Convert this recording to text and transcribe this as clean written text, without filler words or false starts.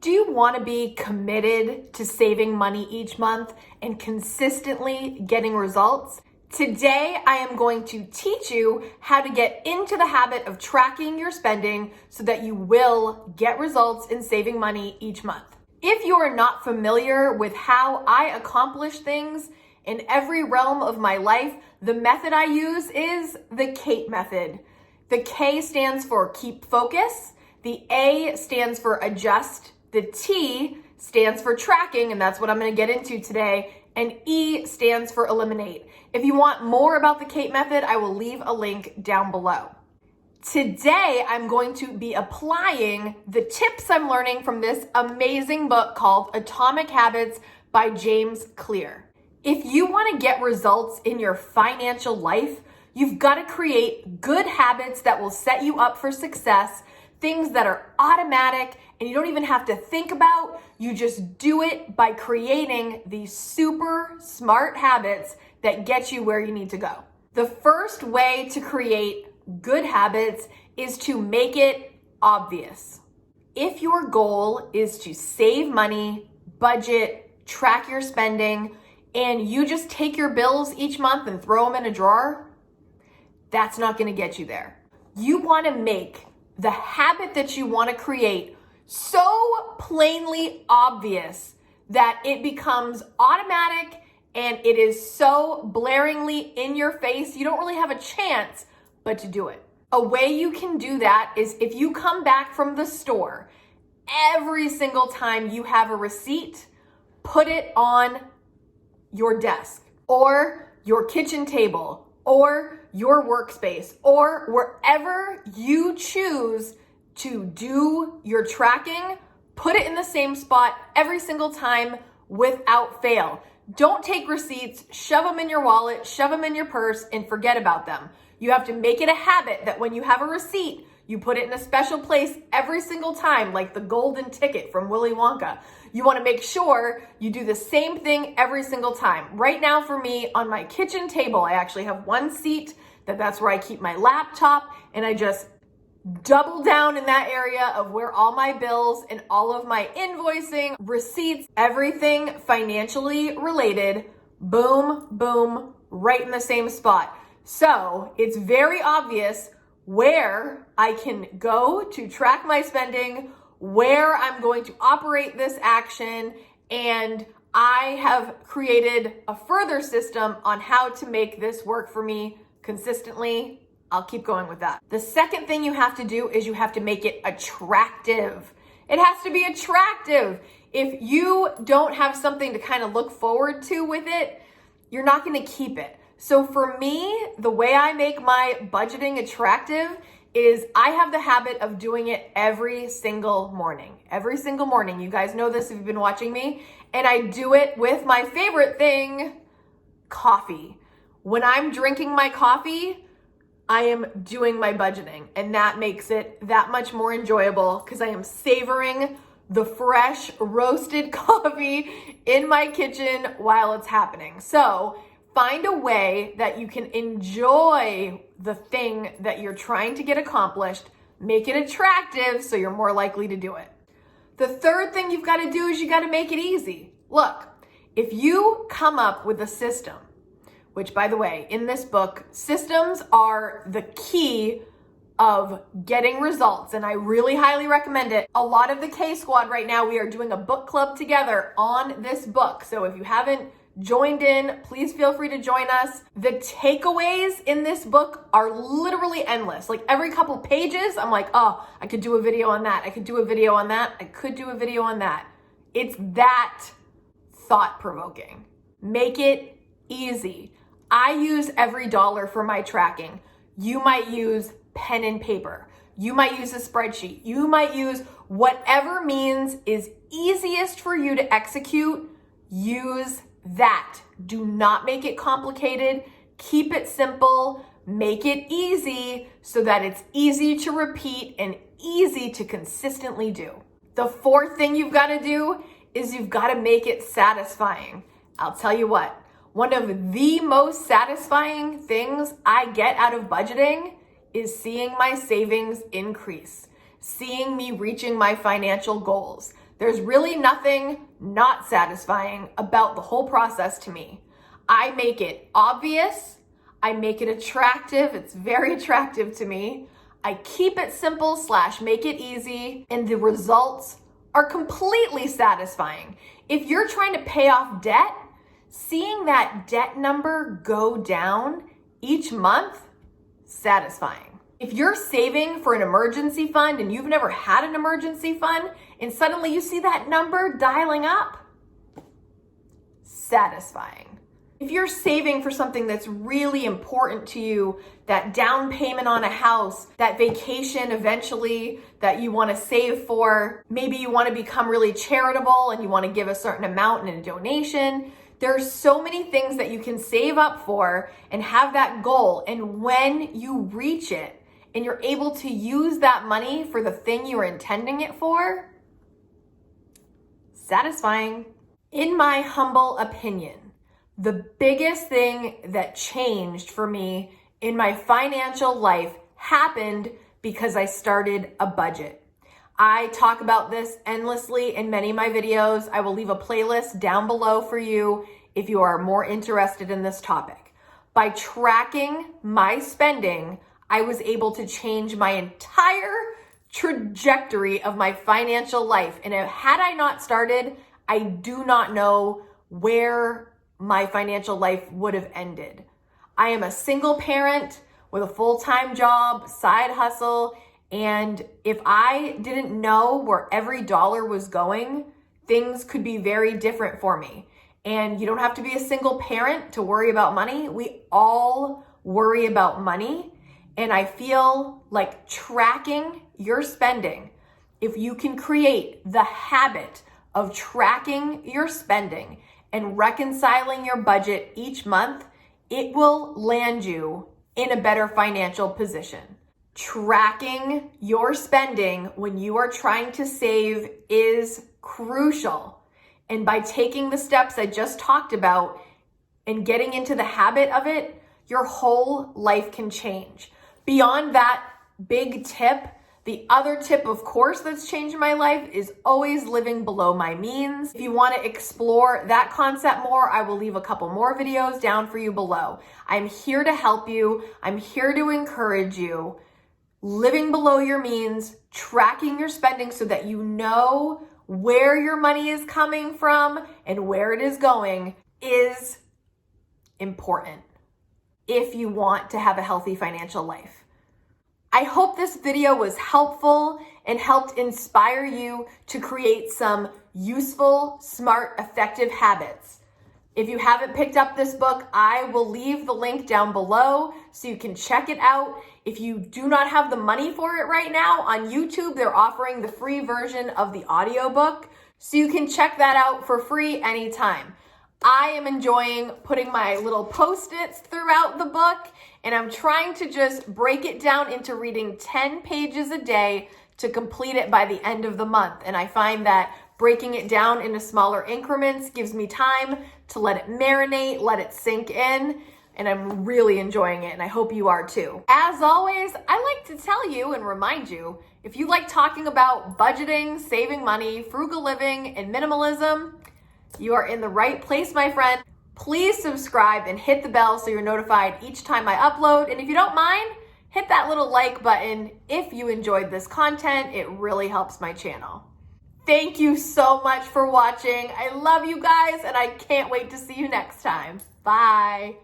Do you want to be committed to saving money each month and consistently getting results? Today, I am going to teach you how to get into the habit of tracking your spending so that you will get results in saving money each month. If you are not familiar with how I accomplish things in every realm of my life, the method I use is the KATE method. The K stands for keep focus, the A stands for adjust, the T stands for tracking, and that's what I'm going to get into today, and E stands for eliminate. If you want more about the KATE method, I will leave a link down below. Today, I'm going to be applying the tips I'm learning from this amazing book called Atomic Habits by James Clear. If you want to get results in your financial life, you've got to create good habits that will set you up for success, things that are automatic and you don't even have to think about. You just do it by creating these super smart habits that get you where you need to go. The first way to create good habits is to make it obvious. If your goal is to save money, budget, track your spending, and you just take your bills each month and throw them in a drawer, that's not going to get you there. You want to make the habit that you want to create so plainly obvious that it becomes automatic and it is so blaringly in your face, you don't really have a chance but to do it. A way you can do that is if you come back from the store, every single time you have a receipt, put it on your desk or your kitchen table or your workspace or wherever you choose to do your tracking, put it in the same spot every single time without fail. Don't take receipts, shove them in your wallet, shove them in your purse, and forget about them. You have to make it a habit that when you have a receipt, you put it in a special place every single time, like the golden ticket from Willy Wonka. You want to make sure you do the same thing every single time. Right now for me, on my kitchen table, I actually have one seat that's where I keep my laptop, and I just double down in that area of where all my bills and all of my invoicing, receipts, everything financially related, boom, boom, right in the same spot. So it's very obvious where I can go to track my spending, where I'm going to operate this action, and I have created a further system on how to make this work for me consistently. I'll keep going with that. The second thing you have to do is you have to make it attractive. It has to be attractive. If you don't have something to kind of look forward to with it, you're not going to keep it. So for me, the way I make my budgeting attractive is I have the habit of doing it every single morning. Every single morning. You guys know this if you've been watching me. And I do it with my favorite thing, coffee. When I'm drinking my coffee, I am doing my budgeting, and that makes it that much more enjoyable because I am savoring the fresh roasted coffee in my kitchen while it's happening. So find a way that you can enjoy the thing that you're trying to get accomplished, make it attractive so you're more likely to do it. The third thing you've got to do is you got to make it easy. Look, if you come up with a system, which, by the way, in this book, systems are the key of getting results, and I really highly recommend it. A lot of the K-Squad right now, we are doing a book club together on this book. So if you haven't joined in, please feel free to join us. The takeaways in this book are literally endless. Like every couple pages, I'm like, oh, I could do a video on that. I could do a video on that. I could do a video on that. It's that thought-provoking. Make it easy. I use every dollar for my tracking. You might use pen and paper. You might use a spreadsheet. You might use whatever means is easiest for you to execute. Use that. Do not make it complicated. Keep it simple. Make it easy so that it's easy to repeat and easy to consistently do. The fourth thing you've got to do is you've got to make it satisfying. I'll tell you what. One of the most satisfying things I get out of budgeting is seeing my savings increase, seeing me reaching my financial goals. There's really nothing not satisfying about the whole process to me. I make it obvious. I make it attractive. It's very attractive to me. I keep it simple / make it easy, and the results are completely satisfying. If you're trying to pay off debt, seeing that debt number go down each month, satisfying. If you're saving for an emergency fund and you've never had an emergency fund and suddenly you see that number dialing up, satisfying. If you're saving for something that's really important to you, that down payment on a house, that vacation eventually that you want to save for, maybe you want to become really charitable and you want to give a certain amount in a donation. There's so many things that you can save up for and have that goal. And when you reach it and you're able to use that money for the thing you were intending it for, satisfying. In my humble opinion, the biggest thing that changed for me in my financial life happened because I started a budget. I talk about this endlessly in many of my videos. I will leave a playlist down below for you if you are more interested in this topic. By tracking my spending, I was able to change my entire trajectory of my financial life. And had I not started, I do not know where my financial life would have ended. I am a single parent with a full-time job, side hustle, and if I didn't know where every dollar was going, things could be very different for me. And you don't have to be a single parent to worry about money. We all worry about money. And I feel like tracking your spending, if you can create the habit of tracking your spending and reconciling your budget each month, it will land you in a better financial position. Tracking your spending when you are trying to save is crucial. And by taking the steps I just talked about and getting into the habit of it, your whole life can change. Beyond that big tip, the other tip, of course, that's changed my life is always living below my means. If you want to explore that concept more, I will leave a couple more videos down for you below. I'm here to help you. I'm here to encourage you. Living below your means, tracking your spending so that you know where your money is coming from and where it is going is important if you want to have a healthy financial life. I hope this video was helpful and helped inspire you to create some useful, smart, effective habits. If you haven't picked up this book, I will leave the link down below so you can check it out. If you do not have the money for it right now, on YouTube, they're offering the free version of the audiobook, so you can check that out for free anytime. I am enjoying putting my little post-its throughout the book, and I'm trying to just break it down into reading 10 pages a day to complete it by the end of the month. And I find that breaking it down into smaller increments gives me time to let it marinate, let it sink in, and I'm really enjoying it, and I hope you are too. As always, I like to tell you and remind you, if you like talking about budgeting, saving money, frugal living, and minimalism, you are in the right place, my friend. Please subscribe and hit the bell so you're notified each time I upload. And if you don't mind, hit that little like button if you enjoyed this content. It really helps my channel. Thank you so much for watching. I love you guys, and I can't wait to see you next time. Bye.